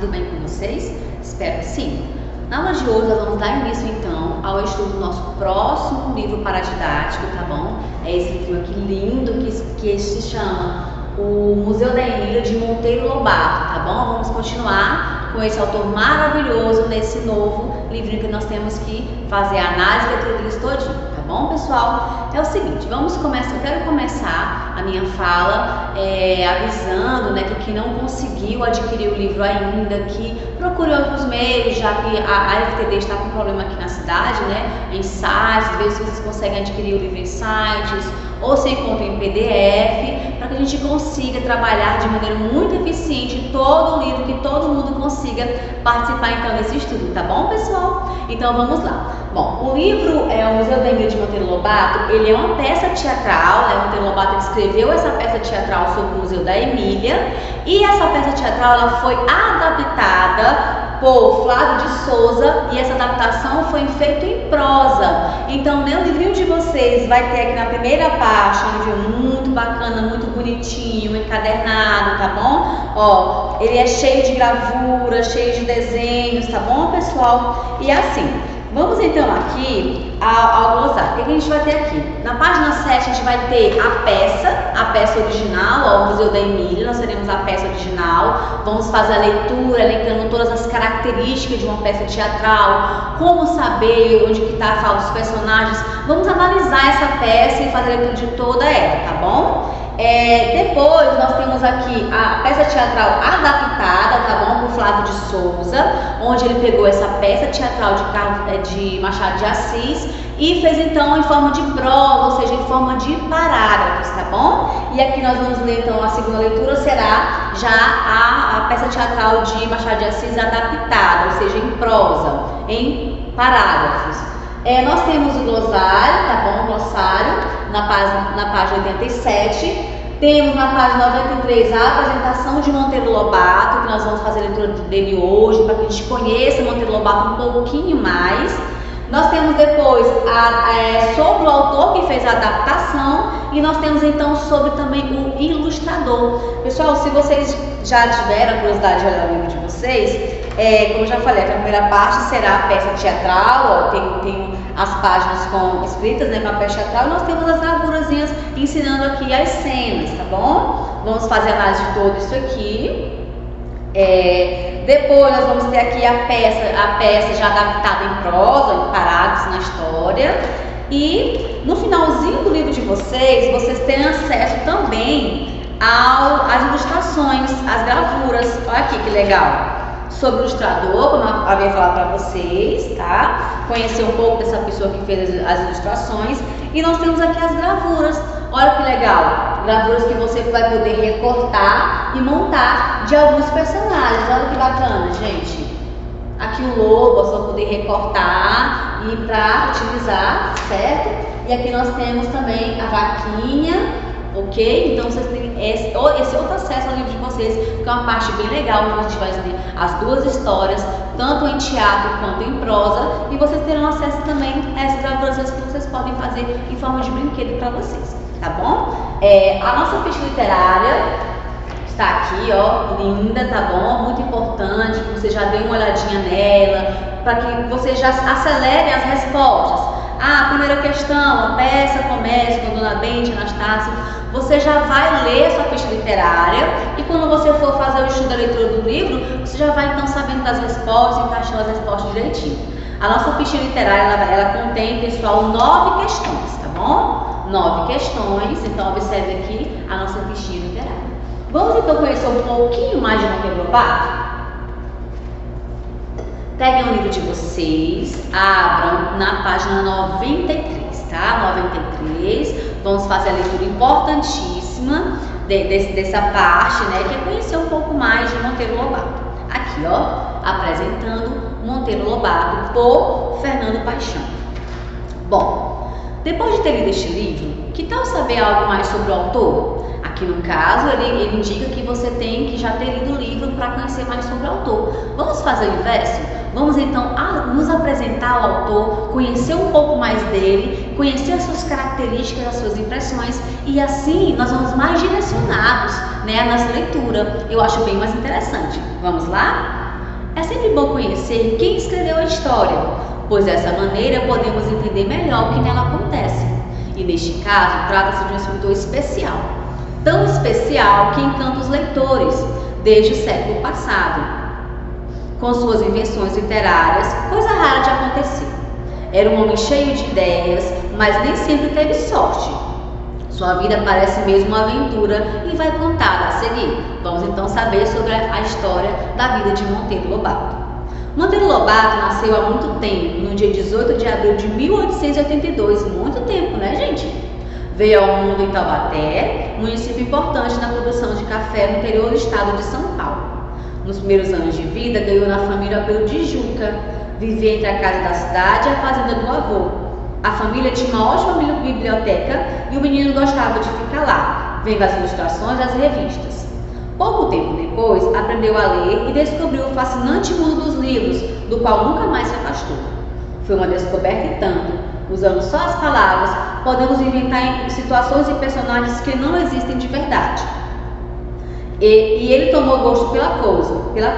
tudo bem com vocês? Espero que sim. Na aula de hoje nós vamos dar início então ao estudo do nosso próximo livro paradidático, tá bom? É esse livro aqui lindo que se chama O Museu da Emília, de Monteiro Lobato, tá bom? Vamos continuar com esse autor maravilhoso nesse novo livrinho que nós temos que fazer a análise da leitura todinho, tá bom, pessoal? É o seguinte, eu quero começar a minha fala avisando, né, que quem não conseguiu adquirir o livro ainda, que procure outros meios, já que a FTD está com problema aqui na cidade, né, em sites, às vezes vocês conseguem adquirir o livro em sites, ou se encontra em PDF, para que a gente consiga trabalhar de maneira muito eficiente todo o livro, que todo mundo consiga participar então desse estudo, tá bom, pessoal? Então vamos lá. Bom, o livro é o Museu da Emília de Monteiro Lobato, ele é uma peça teatral, né? Monteiro Lobato escreveu essa peça teatral sobre o Museu da Emília, e essa peça teatral ela foi adaptada por Flávio de Souza, e essa adaptação foi feita em prosa. Então, no livrinho de vocês vai ter aqui na primeira parte um livro muito bacana, muito bonitinho, encadernado, tá bom? Ó, ele é cheio de gravuras, cheio de desenhos, tá bom, pessoal? E assim, vamos então aqui ao glossário. O que a gente vai ter aqui? Na página 7 a gente vai ter a peça original, ó, o Museu da Emília. Nós teremos a peça original, vamos fazer a leitura, elencando todas as características de uma peça teatral, como saber onde que está a fala dos personagens. Vamos analisar essa peça e fazer a leitura de toda ela, tá bom? Depois nós temos aqui a peça teatral adaptada, tá bom, por Flávio de Souza, onde ele pegou essa peça teatral de Machado de Assis e fez então em forma de prosa, ou seja, em forma de parágrafos, tá bom? E aqui nós vamos ler então a segunda leitura, será já a peça teatral de Machado de Assis adaptada, ou seja, em prosa, em parágrafos. Nós temos o glossário, tá bom? O glossário na página 87. Temos na página 93 a apresentação de Monteiro Lobato, que nós vamos fazer a leitura dele hoje, para que a gente conheça Monteiro Lobato um pouquinho mais. Nós temos depois sobre o autor que fez a adaptação, e nós temos então sobre também o ilustrador. Pessoal, se vocês já tiveram a curiosidade de olhar o livro de vocês, como eu já falei, a primeira parte será a peça teatral, ó, tem as páginas escritas, né, com a peça teatral, e nós temos as gravurazinhas ensinando aqui as cenas, tá bom? Vamos fazer a análise de tudo isso aqui. Depois nós vamos ter aqui a peça já adaptada em prosa, em parágrafos na história. E no finalzinho do livro de vocês têm acesso também às ilustrações, às gravuras. Olha aqui que legal! Sobre o ilustrador, como eu havia falado para vocês, tá? Conhecer um pouco dessa pessoa que fez as ilustrações. E nós temos aqui as gravuras. Olha que legal! Gravuras que você vai poder recortar e montar de alguns personagens. Olha que bacana, gente! Aqui o lobo, você vai poder recortar e para utilizar, certo? E aqui nós temos também a vaquinha, ok? Então vocês têm esse outro acesso ao livro de vocês, que é uma parte bem legal, onde a gente vai ler as duas histórias, tanto em teatro quanto em prosa, e vocês terão acesso também a essas gravuras que vocês podem fazer em forma de brinquedo para vocês, tá bom? A nossa ficha literária está aqui, ó, linda, tá bom? Muito importante que você já dê uma olhadinha nela, para que você já acelere as respostas. Primeira questão, a peça começa com Dona Bente, Anastácia. Você já vai ler a sua ficha literária, e quando você for fazer o estudo da leitura do livro, você já vai então sabendo das respostas, encaixando as respostas direitinho. A nossa ficha literária, ela contém, pessoal, 9 questões, tá bom? 9 questões, então observe aqui a nossa fichinha literária. Vamos então conhecer um pouquinho mais de Monteiro Lobato? Peguem o livro de vocês, abram na página 93, tá? 93, vamos fazer a leitura importantíssima dessa parte, né? Que é conhecer um pouco mais de Monteiro Lobato. Aqui, ó, apresentando Monteiro Lobato por Fernando Paixão. Bom, depois de ter lido este livro, que tal saber algo mais sobre o autor? Aqui no caso, ele indica que você tem que já ter lido o livro para conhecer mais sobre o autor. Vamos fazer o inverso? Vamos então nos apresentar ao autor, conhecer um pouco mais dele, conhecer as suas características, as suas impressões, e assim nós vamos mais direcionados, né, a nossa leitura. Eu acho bem mais interessante. Vamos lá? É sempre bom conhecer quem escreveu a história, pois dessa maneira podemos entender melhor o que nela acontece. E neste caso, trata-se de um escritor especial, tão especial que encanta os leitores desde o século passado, com suas invenções literárias, coisa rara de acontecer. Era um homem cheio de ideias, mas nem sempre teve sorte. Sua vida parece mesmo uma aventura e vai contada a seguir. Vamos então saber sobre a história da vida de Monteiro Lobato. Monteiro Lobato nasceu há muito tempo, no dia 18 de abril de 1882, muito tempo, né, gente? Veio ao mundo em Taubaté, município importante na produção de café no interior do estado de São Paulo. Nos primeiros anos de vida, ganhou na família o apelido de Juca, vivia entre a casa da cidade e a fazenda do avô. A família tinha uma ótima biblioteca e o menino gostava de ficar lá, vendo as ilustrações das revistas. Pouco tempo depois, aprendeu a ler e descobriu o fascinante mundo dos livros, do qual nunca mais se afastou. Foi uma descoberta e tanto. Usando só as palavras, podemos inventar situações e personagens que não existem de verdade. E ele tomou gosto pela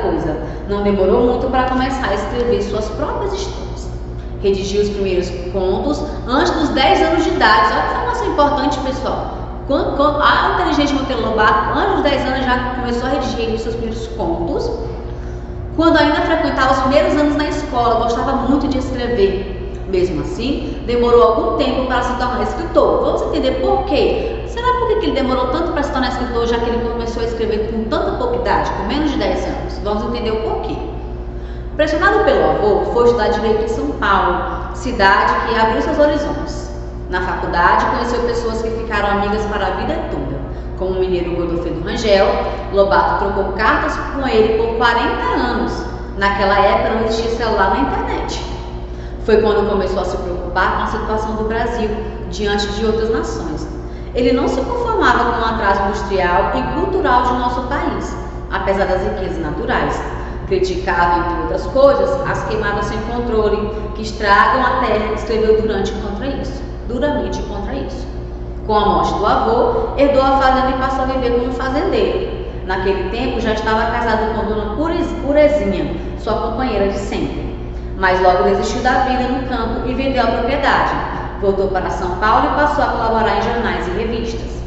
coisa. Não demorou muito para começar a escrever suas próprias histórias. Redigiu os primeiros contos antes dos 10 anos de idade. Olha que informação importante, pessoal. A inteligente Monteiro Lobato, antes dos 10 anos, já começou a redigir os seus primeiros contos. Quando ainda frequentava os primeiros anos na escola, gostava muito de escrever. Mesmo assim, demorou algum tempo para se tornar escritor. Vamos entender por quê? Será por que ele demorou tanto para se tornar escritor, já que ele começou a escrever com tanta pouca idade, com menos de 10 anos? Vamos entender o porquê. Pressionado pelo avô, foi estudar Direito em São Paulo, cidade que abriu seus horizontes. Na faculdade, conheceu pessoas que ficaram amigas para a vida toda, como o mineiro Godofredo Rangel. Lobato trocou cartas com ele por 40 anos. Naquela época não existia celular na internet. Foi quando começou a se preocupar com a situação do Brasil diante de outras nações. Ele não se conformava com o atraso industrial e cultural de nosso país, apesar das riquezas naturais. Criticava, entre outras coisas, as queimadas sem controle que estragam a terra e escreveu duramente contra isso. Com a morte do avô, herdou a fazenda e passou a viver como fazendeiro. Naquele tempo já estava casado com Dona Purezinha, sua companheira de sempre. Mas logo desistiu da vida no campo e vendeu a propriedade. Voltou para São Paulo e passou a colaborar em jornais e revistas.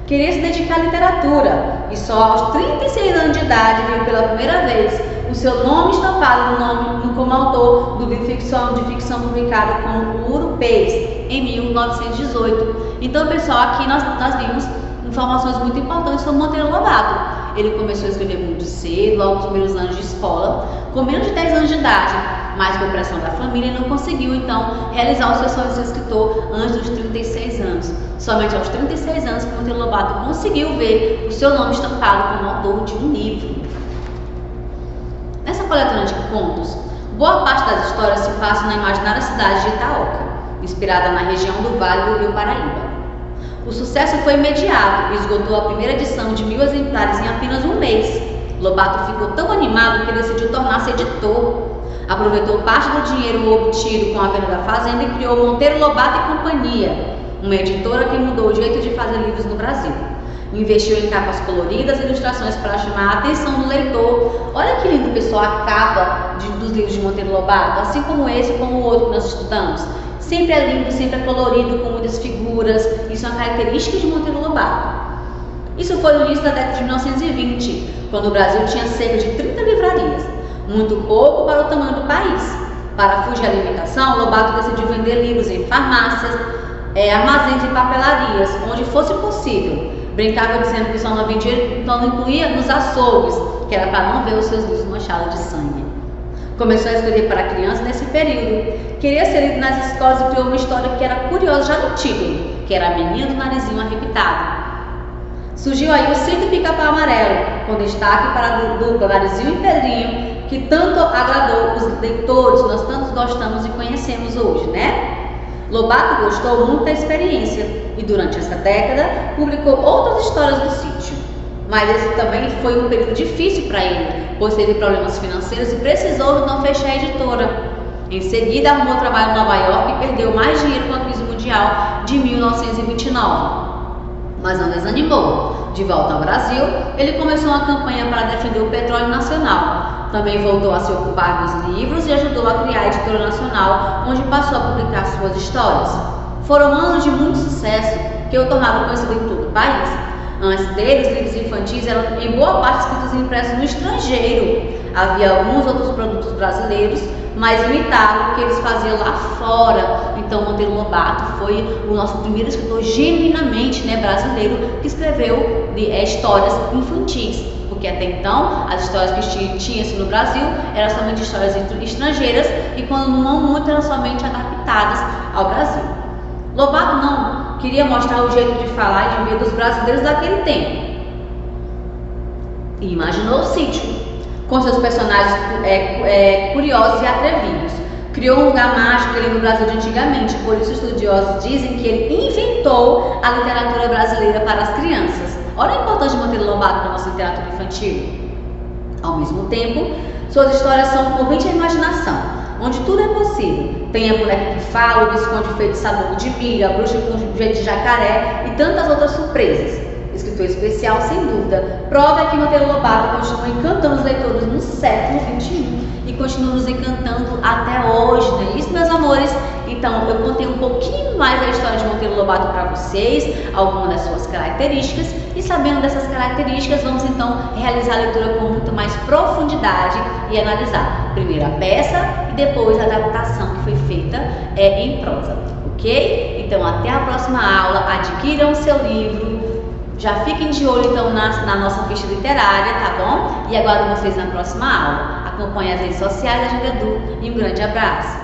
Queria se dedicar à literatura e só aos 36 anos de idade viu pela primeira vez o seu nome estampado como autor do livro de ficção publicado como O Urupês, em 1918. Então, pessoal, aqui nós vimos informações muito importantes sobre Monteiro Lobato. Ele começou a escrever muito cedo, logo nos primeiros anos de escola, com menos de 10 anos de idade, mas por pressão da família não conseguiu, então, realizar o seu sonho de ser escritor antes dos 36 anos. Somente aos 36 anos que Monteiro Lobato conseguiu ver o seu nome estampado como autor de um livro. Nessa coletânea de contos, boa parte das histórias se passa na imaginária cidade de Itaoca, inspirada na região do Vale do Rio Paraíba. O sucesso foi imediato e esgotou a primeira edição de 1000 exemplares em apenas um mês. Lobato ficou tão animado que decidiu tornar-se editor. Aproveitou parte do dinheiro obtido com a venda da fazenda e criou Monteiro Lobato e Companhia, uma editora que mudou o jeito de fazer livros no Brasil. Investiu em capas coloridas e ilustrações para chamar a atenção do leitor. Olha que lindo, pessoal, a capa dos livros de Monteiro Lobato, assim como esse e como o outro que nós estudamos. Sempre é lindo, sempre é colorido, com muitas figuras. Isso é uma característica de Monteiro Lobato. Isso foi no início da década de 1920, quando o Brasil tinha cerca de 30 livrarias, muito pouco para o tamanho do país. Para fugir à limitação, Lobato decidiu vender livros em farmácias, armazéns e papelarias, onde fosse possível. Brincava dizendo que só não vendia, então não incluía nos açougues, que era para não ver os seus livros manchados de sangue. Começou a escrever para crianças nesse período. Queria ser lido nas escolas e criou uma história que era curiosa já no título, que era a menina do narizinho arrebitado. Surgiu aí o Circo Pica-Pau Amarelo, com destaque para a dupla Narizinho e Pedrinho, que tanto agradou os leitores, nós tanto gostamos e conhecemos hoje, né? Lobato gostou muito da experiência e durante essa década publicou outras histórias do sítio. Mas esse também foi um período difícil para ele, pois teve problemas financeiros e precisou então fechar a editora. Em seguida, arrumou trabalho em Nova York e perdeu mais dinheiro com a crise mundial de 1929. Mas não desanimou. De volta ao Brasil, ele começou uma campanha para defender o petróleo nacional. também voltou a se ocupar dos livros e ajudou a criar a Editora Nacional, onde passou a publicar suas histórias. Foram anos de muito sucesso que o tornaram conhecido em todo o país. Antes dele, os livros infantis eram em boa parte escritos e impressos no estrangeiro. Havia alguns outros produtos brasileiros, mas imitavam o que eles faziam lá fora. Então, Monteiro Lobato foi o nosso primeiro escritor genuinamente brasileiro que escreveu histórias infantis, porque até então as histórias que tinham no Brasil eram somente histórias estrangeiras e, quando não muito, eram somente adaptadas ao Brasil. Lobato não queria mostrar o jeito de falar e de ver dos brasileiros daquele tempo e imaginou o sítio com seus personagens curiosos e atrevidos. Criou um lugar mágico ali no Brasil de antigamente, por isso estudiosos dizem que ele inventou a literatura brasileira para as crianças. Olha a importância de Monteiro Lobato para a nossa literatura infantil. Ao mesmo tempo, suas histórias são um convite à imaginação, onde tudo é possível. Tem a boneca que fala, o visconde feito de sabugo de milho, a bruxa com jeito de jacaré e tantas outras surpresas. Escritor especial, sem dúvida. Prova é que Monteiro Lobato continua encantando os leitores no século XXI e continua nos encantando até hoje, não é isso, meus amores? Então, eu contei um pouquinho mais da história de Monteiro Lobato para vocês, algumas das suas características, e sabendo dessas características, vamos então realizar a leitura com muito mais profundidade e analisar primeiro a peça e depois a adaptação que foi feita em prosa, ok? Então, até a próxima aula, adquiram o seu livro. Já fiquem de olho então na nossa ficha literária, tá bom? E aguardo vocês na próxima aula. Acompanhe as redes sociais da Agenda Edu e um grande abraço!